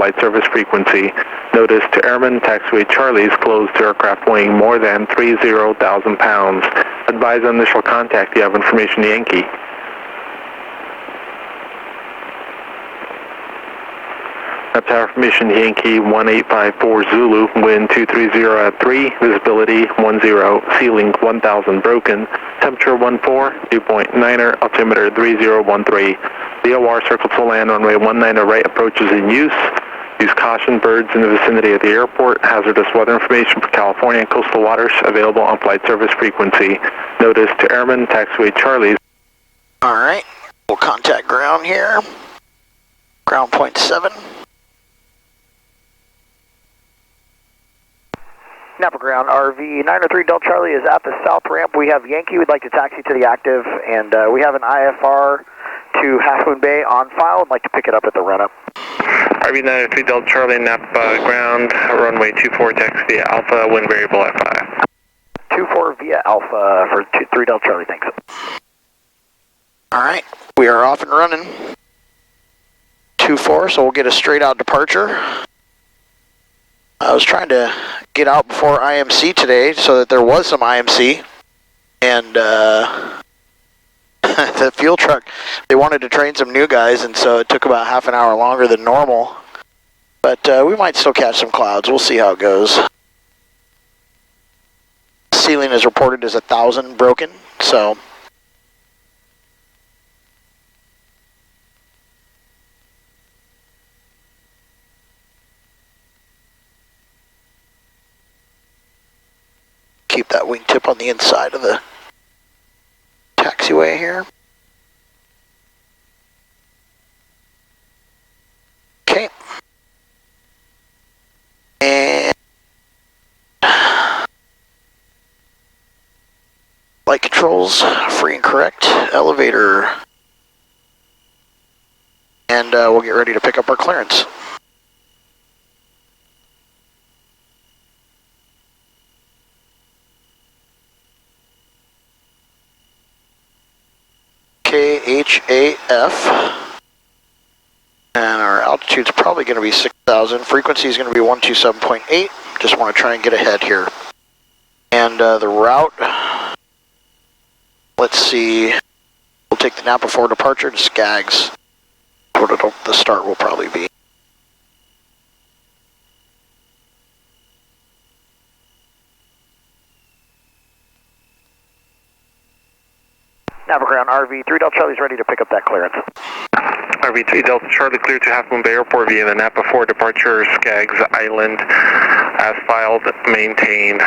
flight service frequency. Notice to airmen, taxiway Charlie's closed to aircraft weighing more than 30,000 pounds. Advise on initial contact. You have information Yankee. That's our information Yankee 1854 Zulu, wind 230 at 3, visibility 10, ceiling 1000 broken, temperature 14, dew point 9er, altimeter 3013. VOR circle to land, runway 19 right approach is in use. Use caution, birds in the vicinity of the airport. Hazardous weather information for California and coastal waters available on flight service frequency. Notice to airmen, taxiway Charlie's. Alright, we'll contact ground here. Ground point 7. Napa ground, RV9A Delta Charlie is at the south ramp. We have Yankee, we'd like to taxi to the active, and we have an IFR to Half Moon Bay on file. I'd like to pick it up at the run-up. RV9A Delta Charlie, Napa ground, runway 24, taxi via Alpha, wind variable at 5. 24 via Alpha for 3 Delta Charlie, thanks. Alright, we are off and running. 24, so we'll get a straight out departure. I was trying to get out before IMC today so that there was some IMC, and the fuel truck, they wanted to train some new guys, and so it took about half an hour longer than normal, but we might still catch some clouds. We'll see how it goes. Ceiling is reported as 1,000 broken, so keep that wingtip on the inside of the taxiway here. Okay. And flight controls, free and correct, elevator. And we'll get ready to pick up our clearance. KHAF, and our altitude's probably going to be 6,000. Frequency is going to be 127.8. Just want to try and get ahead here. And the route, let's see, we'll take the Napa 4 departure to Skaggs. What the start will probably be. Napa ground, RV3 Delta Charlie's ready to pick up that clearance. RV3 Delta Charlie cleared to Half Moon Bay Airport via the Napa 4 departure, Skaggs Island. As filed, maintain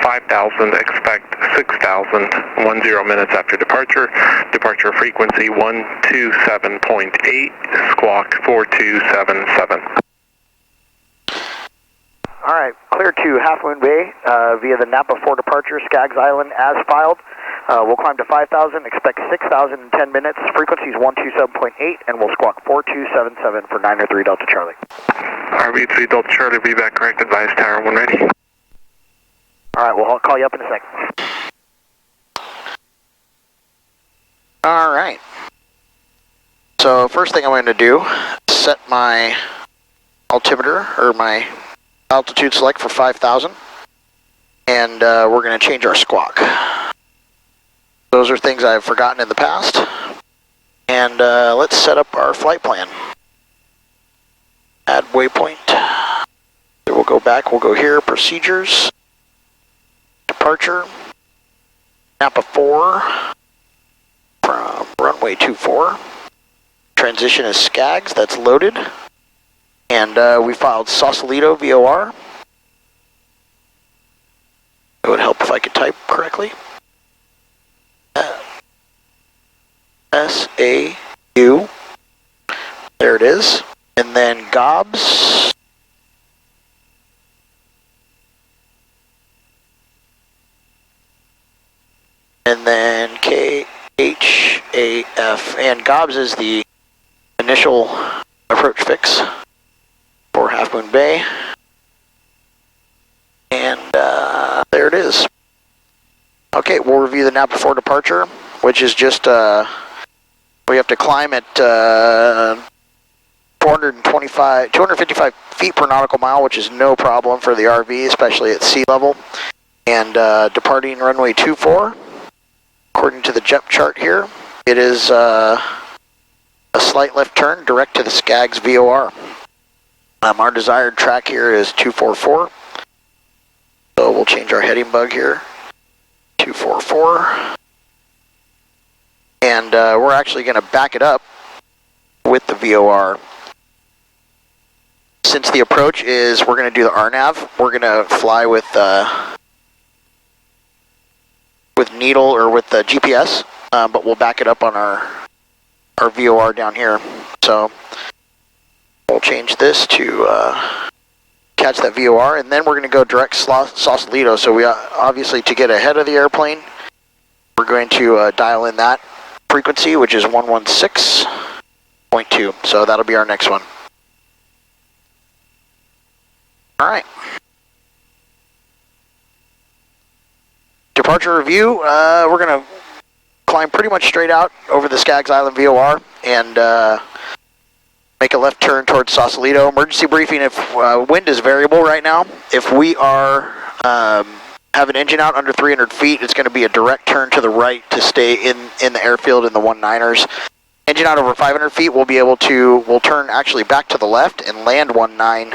5,000, expect 6,000, 10 minutes after departure. Departure frequency 127.8, squawk 4277. Alright, clear to Half Moon Bay via the Napa 4 departure, Skaggs Island as filed. We'll climb to 5,000, expect 6,000 in 10 minutes. Frequency is 127.8, and we'll squawk 4277 for 903 Delta Charlie. RV3 Delta Charlie, be back correct, advise tower when ready. Alright, well, I'll call you up in a sec. Alright. So, first thing I'm going to do is set my altimeter, or my altitude select for 5,000, and we're going to change our squawk. Those are things I've forgotten in the past, and let's set up our flight plan. Add waypoint. So we'll go back, we'll go here, procedures, departure, Napa 4 from runway 24. Transition is Skaggs, that's loaded. And we filed Sausalito VOR. It would help if I could type correctly. S-A-U. There it is. And then GOBS. And then K-H-A-F. And GOBS is the initial approach fix for Half Moon Bay. And there it is. Okay, we'll review the Napa 4 departure, which is just, we have to climb at 255 feet per nautical mile, which is no problem for the RV, especially at sea level. And departing runway 24, according to the jet chart here, it is a slight left turn direct to the Skaggs VOR. Our desired track here is 244. So we'll change our heading bug here, 244. And we're actually going to back it up with the VOR. Since the approach is we're going to do the RNAV, we're going to fly with needle or with the GPS, but we'll back it up on our VOR down here. So we'll change this to catch that VOR, and then we're going to go direct Sausalito. So we obviously, to get ahead of the airplane, we're going to dial in that frequency, which is 116.2. So that'll be our next one. All right. Departure review, we're going to climb pretty much straight out over the Skaggs Island VOR and make a left turn towards Sausalito. Emergency briefing if wind is variable right now. If we are have an engine out under 300 feet, it's going to be a direct turn to the right to stay in the airfield in the 19ers. Engine out over 500 feet, we'll turn actually back to the left and land 19,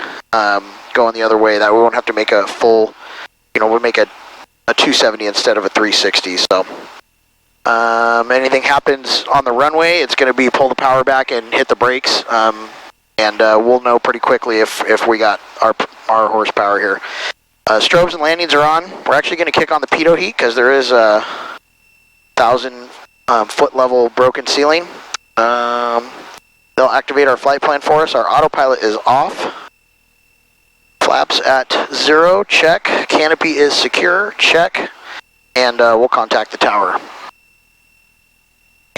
going the other way. That we won't have to make a full, we'll make a 270 instead of a 360. So anything happens on the runway, it's going to be pull the power back and hit the brakes, and we'll know pretty quickly if we got our horsepower here. Strobes and landings are on. We're actually going to kick on the pitot heat because there is a 1,000 foot level broken ceiling. They'll activate our flight plan for us. Our autopilot is off. Flaps at 0, check. Canopy is secure, check. And we'll contact the tower.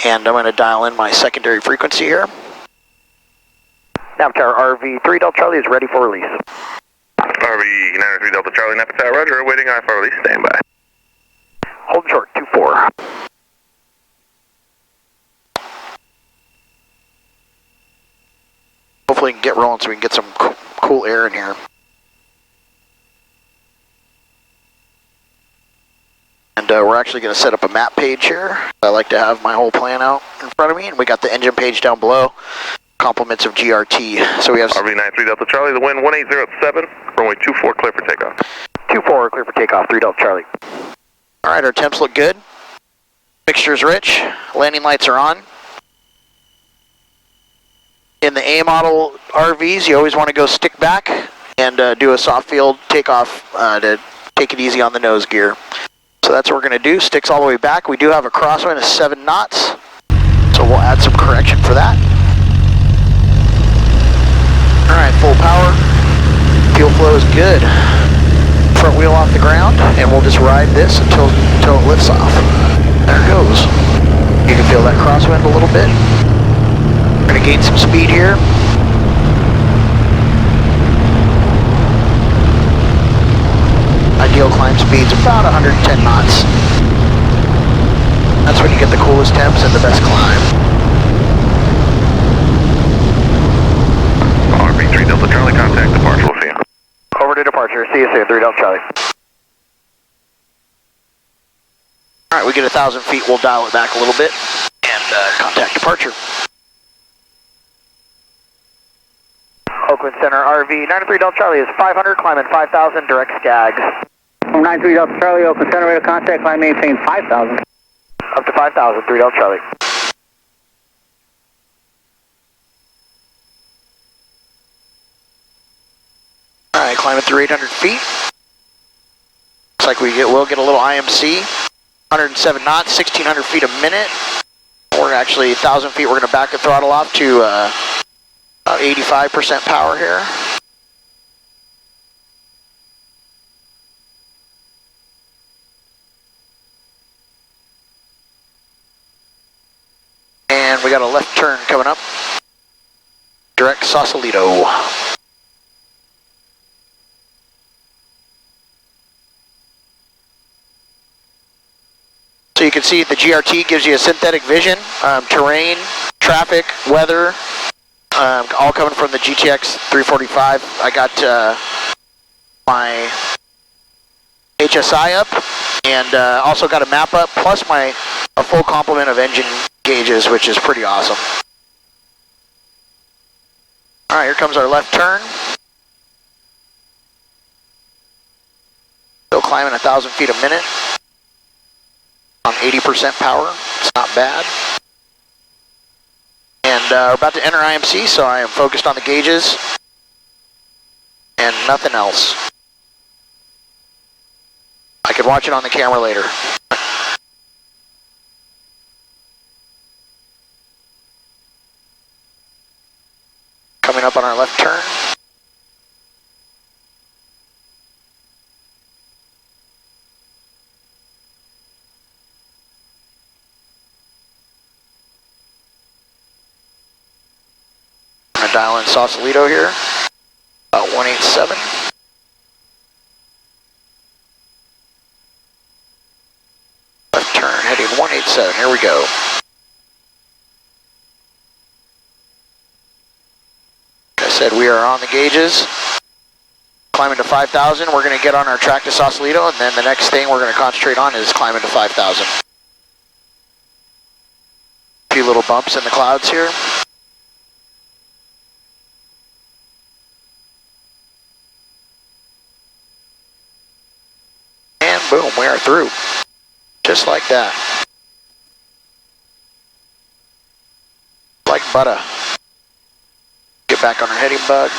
And I'm going to dial in my secondary frequency here. Napa Tower RV3 Delta Charlie is ready for release. RV9A Delta Charlie, Napa Tower, roger, awaiting IFR release, stand by. Hold short, 24. Hopefully we can get rolling so we can get some cool air in here. And we're actually going to set up a map page here. I like to have my whole plan out in front of me, and we got the engine page down below. Compliments of GRT. So we have RV9A Delta Charlie, the wind 1807, runway 24 clear for takeoff. 24 clear for takeoff, 3 Delta Charlie. All right, our temps look good. Mixture's rich. Landing lights are on. In the A model RVs, you always want to go stick back and do a soft field takeoff to take it easy on the nose gear. So that's what we're going to do. Sticks all the way back. We do have a crosswind of 7 knots, so we'll add some correction for that. All right, full power. Fuel flow is good. Front wheel off the ground, and we'll just ride this until it lifts off. There it goes. You can feel that crosswind a little bit. We're going to gain some speed here. Ideal climb speed's about 110 knots. That's when you get the coolest temps and the best climb. RV3 Delta Charlie, contact departure, we'll see you. Over to departure, see you soon, 3 Delta Charlie. Alright, we get 1,000 feet, we'll dial it back a little bit and contact departure. Oakland Center RV 93 Delta Charlie is 500, climbing 5,000, direct Skaggs. 93 Delta Charlie, Oakland Center, radar contact, climb maintain 5,000. Up to 5,000, 3 Delta Charlie. Alright, climbing through 800 feet. Looks like we'll get a little IMC. 107 knots, 1,600 feet a minute. We're actually 1,000 feet, we're going to back the throttle off to about 85% power here. And we got a left turn coming up. Direct Sausalito. So you can see the GRT gives you a synthetic vision, terrain, traffic, weather, all coming from the GTX 345. I got my HSI up, and also got a map up, plus a full complement of engine gauges, which is pretty awesome. All right, here comes our left turn. Still climbing 1,000 feet a minute on 80% power. It's not bad. And we're about to enter IMC, so I am focused on the gauges and nothing else. I could watch it on the camera later. Coming up on our left turn. I'm gonna dial in Sausalito here, about 187. Left turn, heading 187, here we go. Like I said, we are on the gauges, climbing to 5,000. We're gonna get on our track to Sausalito, and then the next thing we're gonna concentrate on is climbing to 5,000. A few little bumps in the clouds here. And boom, we are through. Just like that. Like butter. Get back on our heading bug.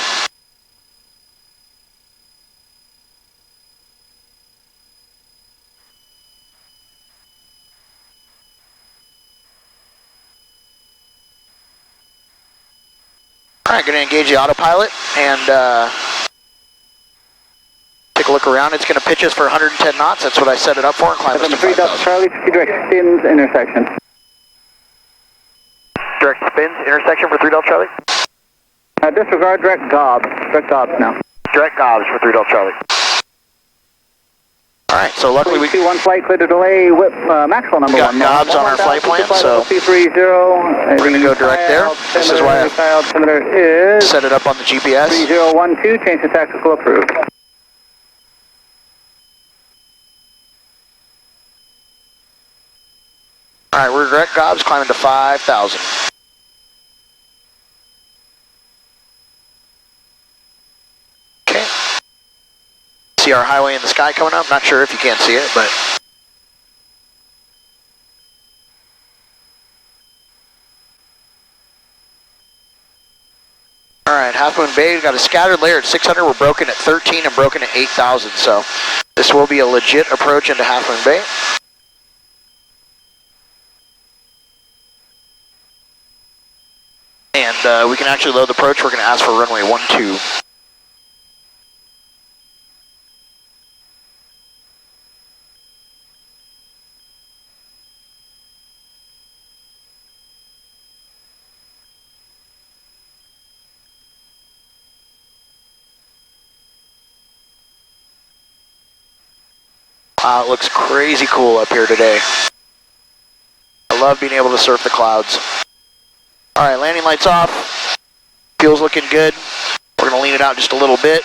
Alright, going to engage the autopilot and take a look around. It's going to pitch us for 110 knots. That's what I set it up for, and climb us to 3 Delta 5,000. Charlie, direct spins intersection. Direct spins, intersection for 3 Delta Charlie? Disregard direct gobs. Direct gobs now. Direct gobs for 3 Delta Charlie. Alright, so luckily we 2-1 flight, clear to delay, whip Maxwell number got 1. gobs on our flight plan, so we're going to go direct there. This is why I altimeter is set it up on the GPS. 3012, change to tactical approved. Alright, we're direct gobs, climbing to 5,000. Okay. See our highway in the sky coming up? Not sure if you can't see it, but... Alright, Half Moon Bay, we've got a scattered layer at 600, we're broken at 13 and broken at 8,000, so this will be a legit approach into Half Moon Bay. And we can actually load the approach. We're going to ask for runway 12. Wow, it looks crazy cool up here today. I love being able to surf the clouds. Alright, landing lights off. Fuel's looking good. We're going to lean it out just a little bit.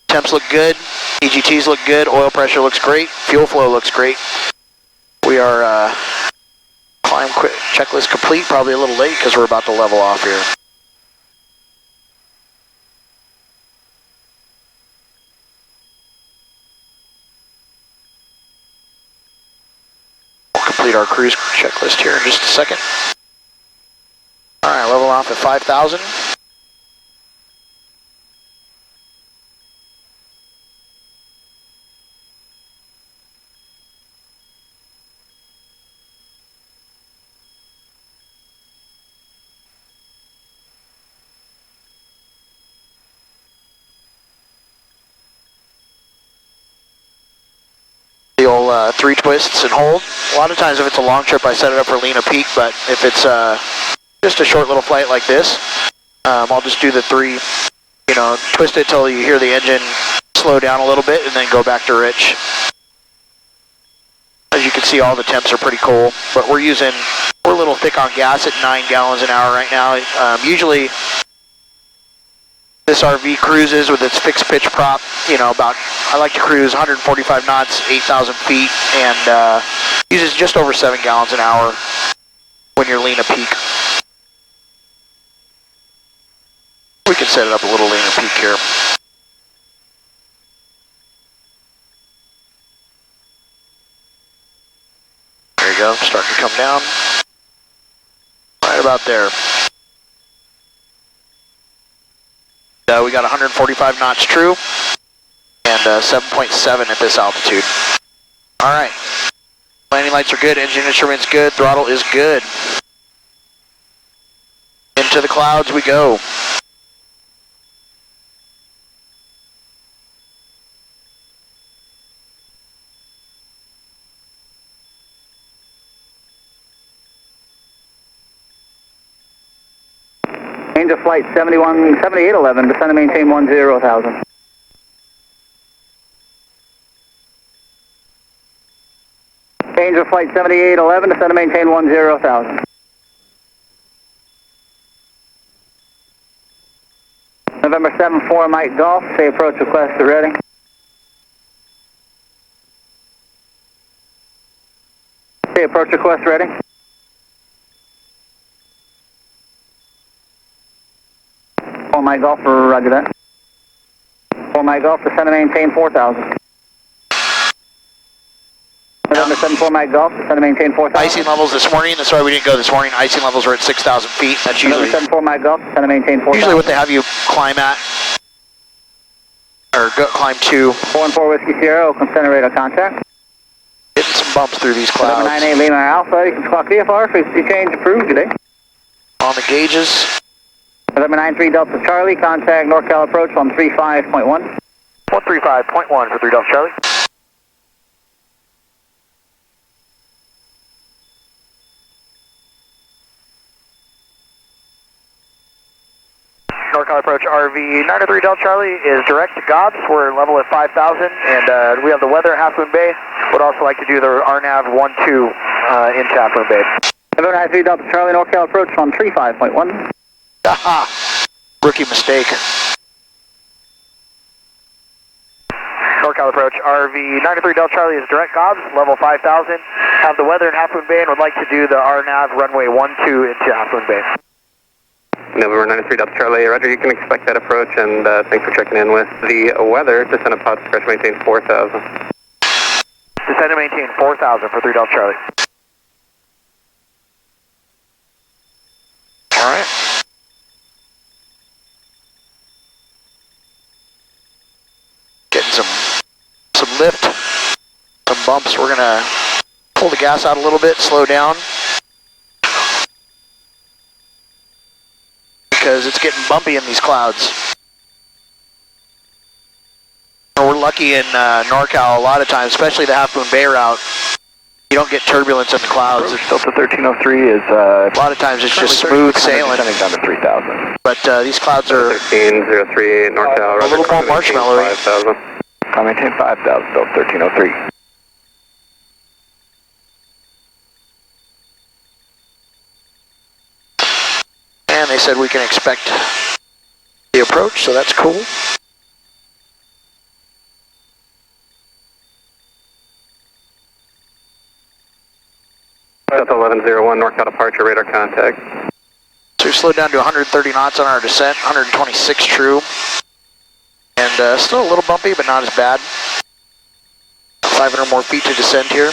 Temps look good. EGTs look good. Oil pressure looks great. Fuel flow looks great. We are climb checklist complete. Probably a little late because we're about to level off here. We'll complete our cruise checklist here in just a second. Alright, level off at 5,000. The old 3 twists and hold. A lot of times if it's a long trip I set it up for Lena Peak, but if it's just a short little flight like this, I'll just do the 3, twist it till you hear the engine slow down a little bit and then go back to rich. As you can see, all the temps are pretty cool, but we're We're a little thick on gas at 9 gallons an hour right now. Usually this RV cruises with its fixed pitch prop, you know, I like to cruise 145 knots, 8,000 feet, and uses just over 7 gallons an hour when you're lean a peak. We can set it up a little lean a peak here. There you go, starting to come down. Right about there. We got 145 knots true and 7.7 at this altitude. All right, landing lights are good, engine instruments good, throttle is good. Into the clouds we go. Change of flight 7811, descend and maintain 10,000. Change of flight 7811, descend and maintain 10,000. November 74 Mike Golf, say approach request at ready. Say approach request ready. 4 Mike Golf, roger that. 4 Mike Golf, descend and maintain 4,000. November 74 Mike Golf, descend and maintain 4,000. Icing levels this morning, that's why we didn't go this morning. Icing levels were at 6,000 feet. That's usually November 74 Mike Golf, descend and maintain 4,000. usually what they have you climb at, or climb to. 414 Whiskey Sierra, Oakland Center radar contact. Hitting some bumps through these clouds. RV9A Lima Alpha, you can squawk VFR, frequency change approved, good day. On the gauges. November 93 Delta Charlie, contact NorCal approach 135.1. 135.1 for 3 Delta Charlie. NorCal approach RV9A Delta Charlie is direct to Gobs. We're level at 5,000 and we have the weather at Half Moon Bay. Would also like to do the RNAV 12 into Half Moon Bay. November 93 Delta Charlie, NorCal approach 135.1. Aha! Rookie mistake. NorCal approach RV9A Delta Charlie is direct Gobs, level 5,000. Have the weather in Half Moon Bay and would like to do the RNAV runway 12 into Half Moon Bay. November 93 Delta Charlie, roger, you can expect that approach, and thanks for checking in with the weather. Descend and pod discretion, maintain 4,000. Descend and maintain 4,000 for 3 Delta Charlie. All right. Getting some lift, some bumps. We're gonna pull the gas out a little bit, slow down, because it's getting bumpy in these clouds. We're lucky in NorCal a lot of times, especially the Half Moon Bay route. You don't get turbulence in the clouds. Delta 1303 is a lot of times it's just smooth sailing. Descending down to 3,000. But these clouds are 13038 NorCal, a little more marshmallowy. 5,000. I maintain 5,000, Delta 1303. And they said we can expect the approach, so that's cool. Delta 1101 NorCal departure radar contact. So we've slowed down to 130 knots on our descent, 126 true. And still a little bumpy, but not as bad. 500 more feet to descend here.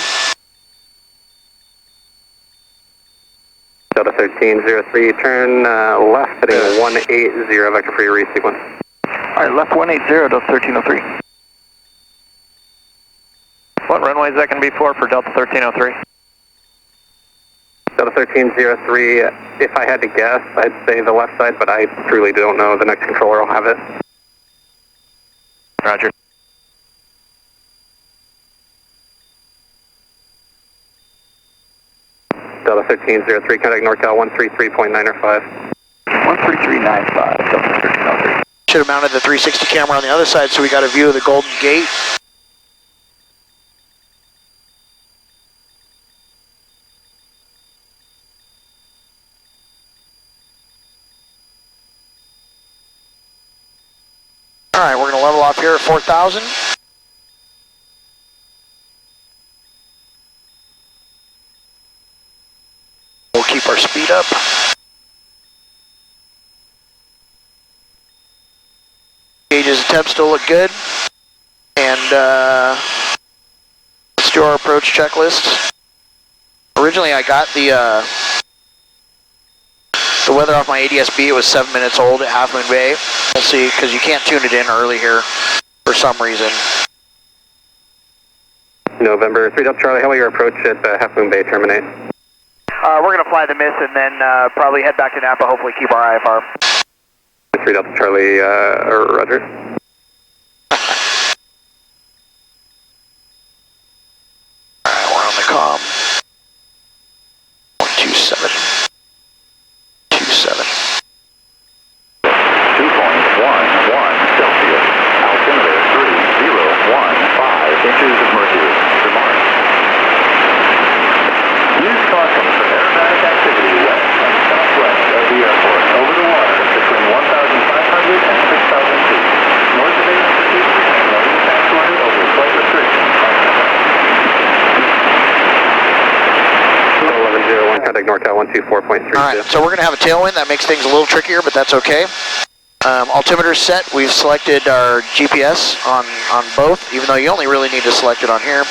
Delta 1303, turn left, heading 180, vector for your resequence. Alright, left 180, Delta 1303. What runway is that going to be for Delta 1303? Delta 1303, if I had to guess, I'd say the left side, but I truly don't know. The next controller will have it. Roger. Delta 1303, contact NorCal 133.905. 13395, Delta 1303. Should have mounted the 360 camera on the other side so we got a view of the Golden Gate. 4,000. We'll keep our speed up. Gauges and temps still look good. And let's do our approach checklist. Originally I got the weather off my ADS-B. It was 7 minutes old at Half Moon Bay. We'll see, because you can't tune it in early here for some reason. November 3 Delta Charlie, how will your approach at Half Moon Bay terminate? We're going to fly the miss and then probably head back to Napa, hopefully keep our IFR. 3 Delta Charlie, roger. Alright, we're on the comm. 127. 27. 2.11 Celsius. Altimeter 3015 inches of mercury. Remark. Use caution for aerobatic activity west and southwest of the airport over the water between 1,500 and 6,000 feet. North of 800 feet and marine sanctuary over flight restrictions. 1101, contact NorCal 124.32. Alright, so we're going to have a tailwind. That makes things a little trickier, but that's okay. Altimeter set. We've selected our GPS on both, even though you only really need to select it on here.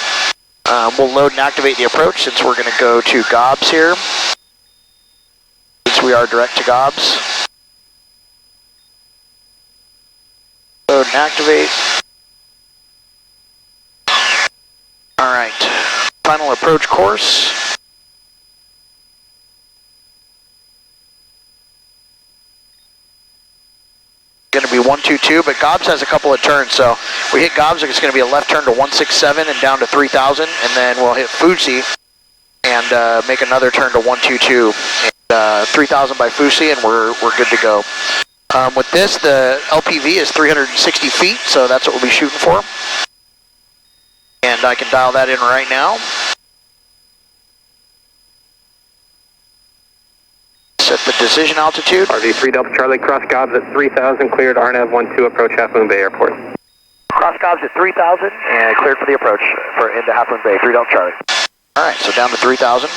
We'll load and activate the approach since we're going to go to Gobs here. Since we are direct to Gobs. Load and activate. Alright, final approach course. Going to be 122, but Gobs has a couple of turns, so we hit Gobs, it's going to be a left turn to 167 and down to 3,000, and then we'll hit Fuji and make another turn to 122, and 3,000 by Fuji, and we're good to go. With this, the LPV is 360 feet, so that's what we'll be shooting for, and I can dial that in right now. Set the decision altitude. RV 3 Delta Charlie, cross Gobs at 3,000, cleared RNAV 12, approach Half Moon Bay Airport. Cross Gobs at 3,000 and cleared for the approach into Half Moon Bay, 3 Delta Charlie. Alright, so down to 3,000.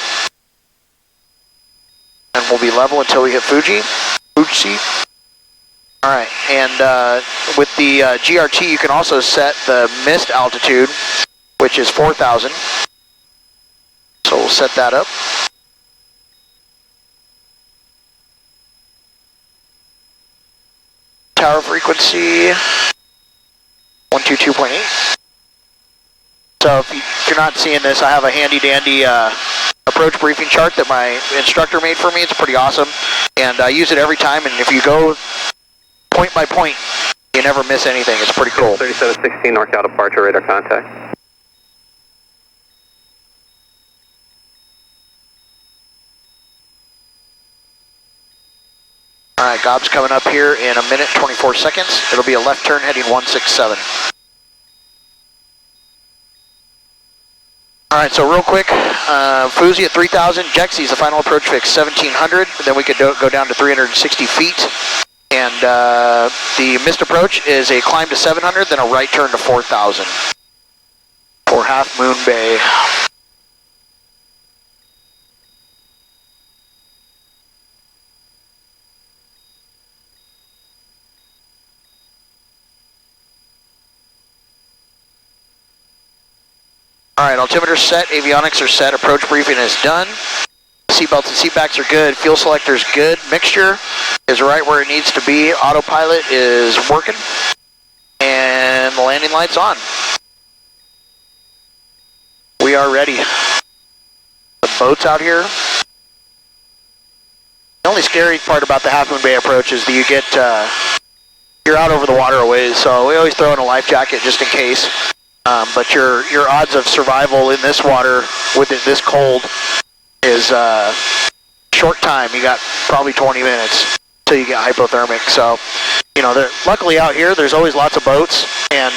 And we'll be level until we hit Fuji. Alright, and with the GRT you can also set the mist altitude, which is 4,000. So we'll set that up. Tower frequency 122.8. So if you're not seeing this, I have a handy dandy approach briefing chart that my instructor made for me. It's pretty awesome, and I use it every time, and if you go point by point, you never miss anything. It's pretty cool. 3716 NorCal departure, radar contact. Alright, Gob's coming up here in 1 minute 24 seconds. It'll be a left turn heading 167. Alright, so real quick, Fuji at 3,000, Jexi's the final approach fix 1,700, then we could go down to 360 feet. And the missed approach is a climb to 700, then a right turn to 4,000 for Half Moon Bay. Alright, altimeter set, avionics are set, approach briefing is done. Seatbelts and seatbacks are good, fuel selector is good, mixture is right where it needs to be, autopilot is working, and the landing light's on. We are ready. The boat's out here. The only scary part about the Half Moon Bay approach is that you get, you're out over the water a ways, so we always throw in a life jacket just in case. But your odds of survival in this water with it this cold is short time. You got probably 20 minutes till you get hypothermic. So, you know, luckily out here there's always lots of boats, and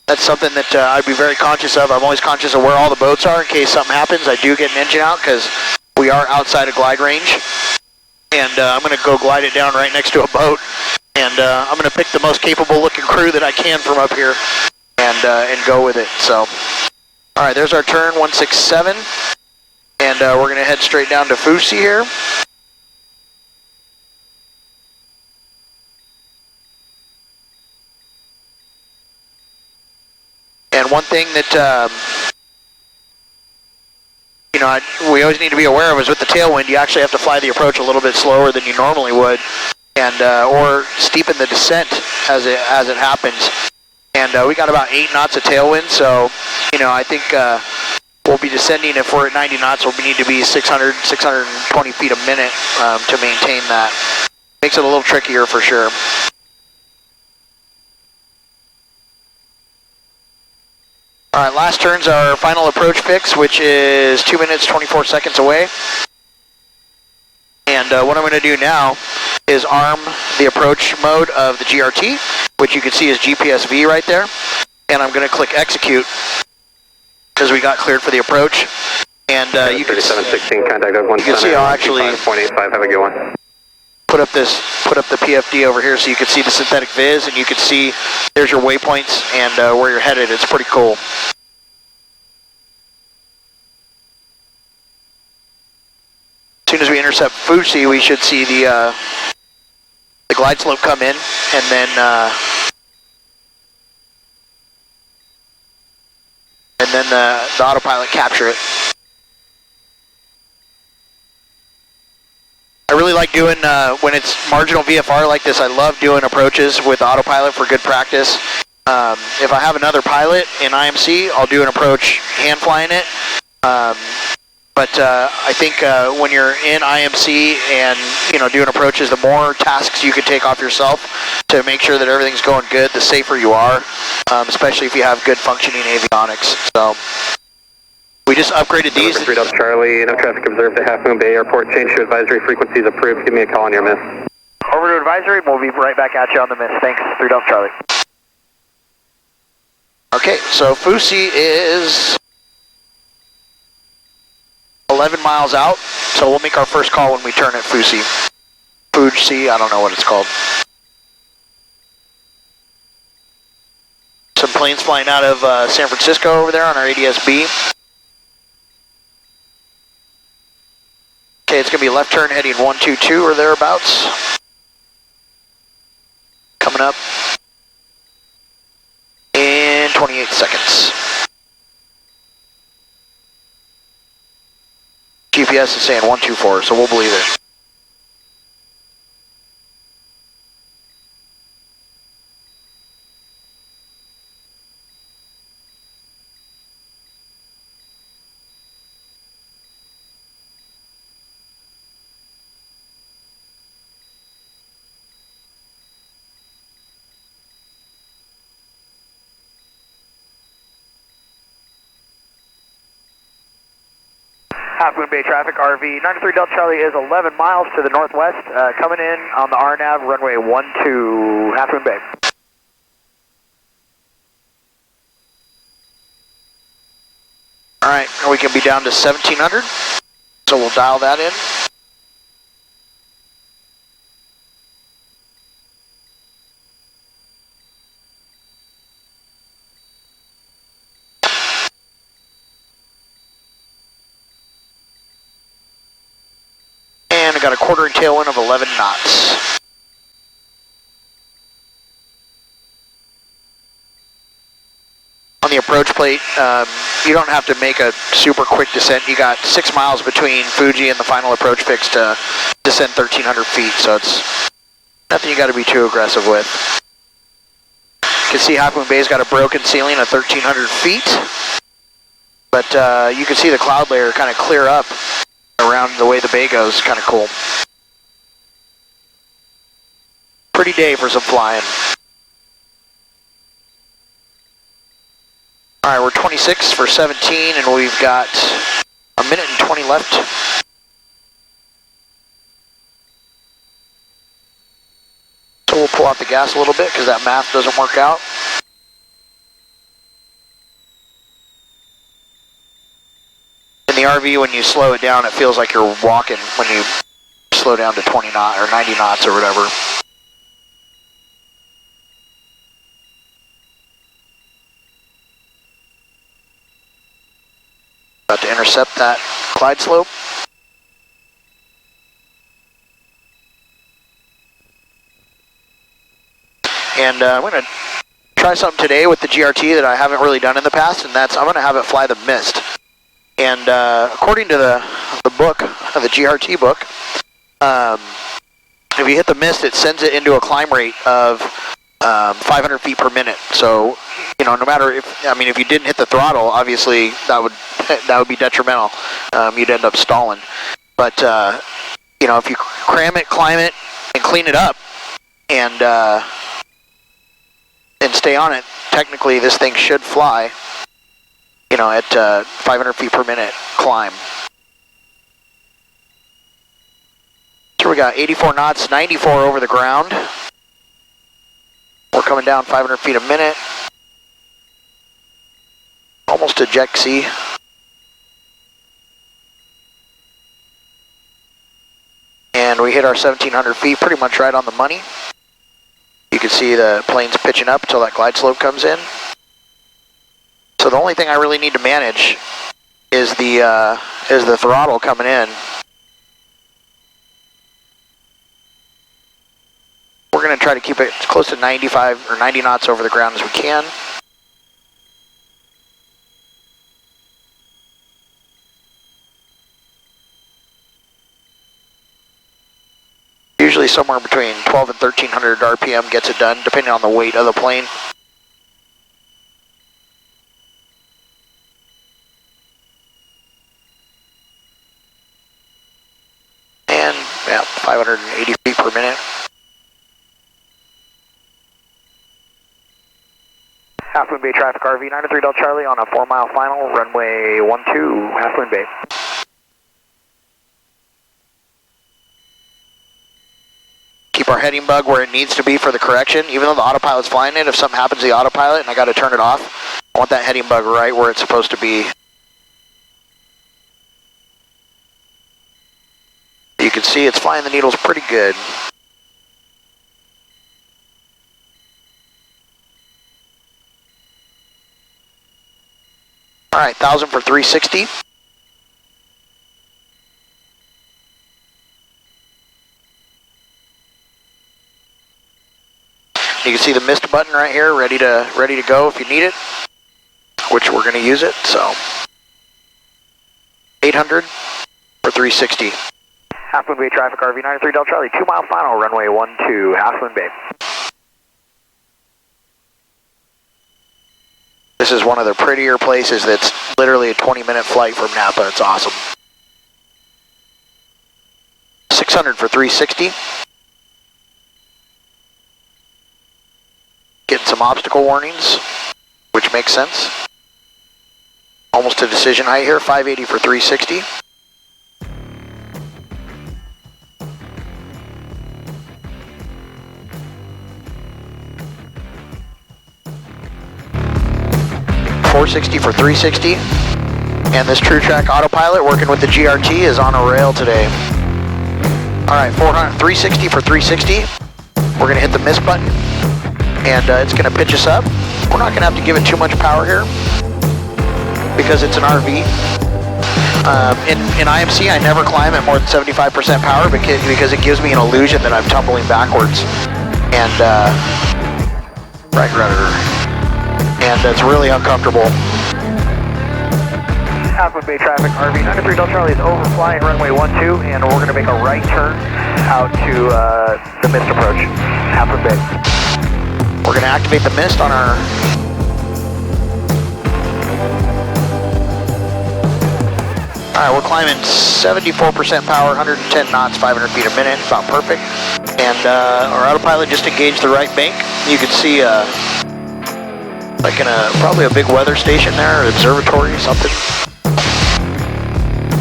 that's something that I'd be very conscious of. I'm always conscious of where all the boats are in case something happens. I do get an engine out because we are outside of glide range, and I'm going to go glide it down right next to a boat and and I'm going to pick the most capable looking crew that I can from up here and go with it. So, all right, there's our turn, 167, and we're going to head straight down to Fusi here. And one thing that we always need to be aware of is with the tailwind, you actually have to fly the approach a little bit slower than you normally would, and or steepen the descent as it happens. And we got about 8 knots of tailwind, so I think we'll be descending. If we're at 90 knots, we'll need to be 600, 620 feet a minute to maintain that. Makes it a little trickier for sure. All right, last turn's our final approach fix, which is 2 minutes, 24 seconds away. And what I'm going to do now is arm the approach mode of the GRT, which you can see is GPSV right there. And I'm going to click execute because we got cleared for the approach. And you can see I'll actually have a good one. put up the PFD over here so you can see the synthetic viz, and you can see there's your waypoints and where you're headed. It's pretty cool. As soon as we intercept Fusi, we should see the glide slope come in, and then the autopilot capture it. I really like doing, when it's marginal VFR like this, I love doing approaches with autopilot for good practice. If I have another pilot in IMC, I'll do an approach hand flying it. But I think when you're in IMC and doing approaches, the more tasks you can take off yourself to make sure that everything's going good, the safer you are, especially if you have good functioning avionics. So we just upgraded these. 3 Delta Charlie, no traffic observed at Half Moon Bay Airport. Change to advisory frequencies approved. Give me a call on your miss. Over to advisory, we'll be right back at you on the miss. Thanks, 3 Delta Charlie. Okay, so Fusi is 11 miles out, so we'll make our first call when we turn at Fusi. Fuji, I don't know what it's called. Some planes flying out of San Francisco over there on our ADS-B. Okay, it's going to be a left turn heading 122 or thereabouts. Coming up in 28 seconds. GPS is saying 124, so we'll believe it. Half Moon Bay traffic, RV9A Delta Charlie is 11 miles to the northwest, coming in on the RNAV runway 12, Half Moon Bay. Alright, we can be down to 1700, so we'll dial that in. Got a quartering tailwind of 11 knots. On the approach plate, you don't have to make a super quick descent. You got 6 miles between Fuji and the final approach fix to descend 1,300 feet, so it's nothing you got to be too aggressive with. You can see Half Moon Bay's got a broken ceiling of 1,300 feet, but you can see the cloud layer kind of clear up around the way the bay goes. Kind of cool. Pretty day for some flying. Alright, we're 26 for 17 and we've got a minute and 20 left. So we'll pull out the gas a little bit because that math doesn't work out. In the RV, when you slow it down, it feels like you're walking when you slow down to 20 knots or 90 knots or whatever. About to intercept that glide slope. And I'm going to try something today with the GRT that I haven't really done in the past, and that's I'm going to have it fly the mist. And according to the book, the GRT book, if you hit the mist, it sends it into a climb rate of 500 feet per minute. So, you know, no matter if you didn't hit the throttle, obviously that would be detrimental. You'd end up stalling. But you know, if you cram it, climb it, and clean it up, and stay on it, technically this thing should fly, you know, at 500 feet per minute climb. So we got 84 knots, 94 over the ground. We're coming down 500 feet a minute. Almost to Jet C. And we hit our 1700 feet pretty much right on the money. You can see the plane's pitching up until that glide slope comes in. So the only thing I really need to manage is the throttle coming in. We're going to try to keep it as close to 95 or 90 knots over the ground as we can. Usually somewhere between 12 and 1300 RPM gets it done, depending on the weight of the plane. And, yeah, 580 feet per minute. Half Moon Bay traffic, RV9A Delta Charlie on a 4-mile final, runway 12, Half Moon Bay. Keep our heading bug where it needs to be for the correction. Even though the autopilot's flying it, if something happens to the autopilot and I got to turn it off, I want that heading bug right where it's supposed to be. You can see it's flying the needles pretty good. All right, 1,000 for 360. You can see the mist button right here, ready to go if you need it, which we're going to use it. So 800 for 360. Half Moon Bay traffic, RV9A Delta Charlie, 2-mile final, runway 12, Half Moon Bay. This is one of the prettier places that's literally a 20-minute flight from Napa. It's awesome. 600 for 360. Getting some obstacle warnings, which makes sense. Almost to decision height here, 580 for 360. .460 for 360, and this True Track autopilot working with the GRT is on a rail today. All right, 360 for 360. We're gonna hit the miss button, and it's gonna pitch us up. We're not gonna have to give it too much power here because it's an RV. In IMC, I never climb at more than 75% power because it gives me an illusion that I'm tumbling backwards, and right rudder. And it's really uncomfortable. Half Moon Bay traffic, RV9A Delta Charlie is overflying runway 12, and we're going to make a right turn out to the mist approach, Half Moon Bay. We're going to activate the mist on our... Alright, we're climbing 74% power, 110 knots, 500 feet a minute, about perfect. And our autopilot just engaged the right bank. You can see like in probably a big weather station there, or observatory, something.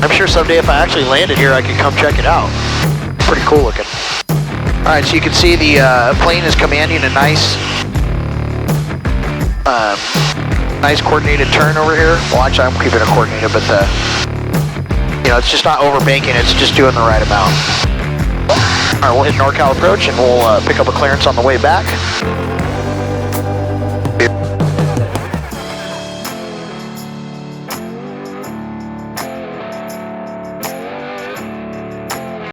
I'm sure someday if I actually landed here, I could come check it out. Pretty cool looking. All right, so you can see the plane is commanding a nice coordinated turn over here. Well, actually, I'm keeping it coordinated, but it's just not overbanking. It's just doing the right amount. All right, we'll hit NorCal approach, and we'll pick up a clearance on the way back.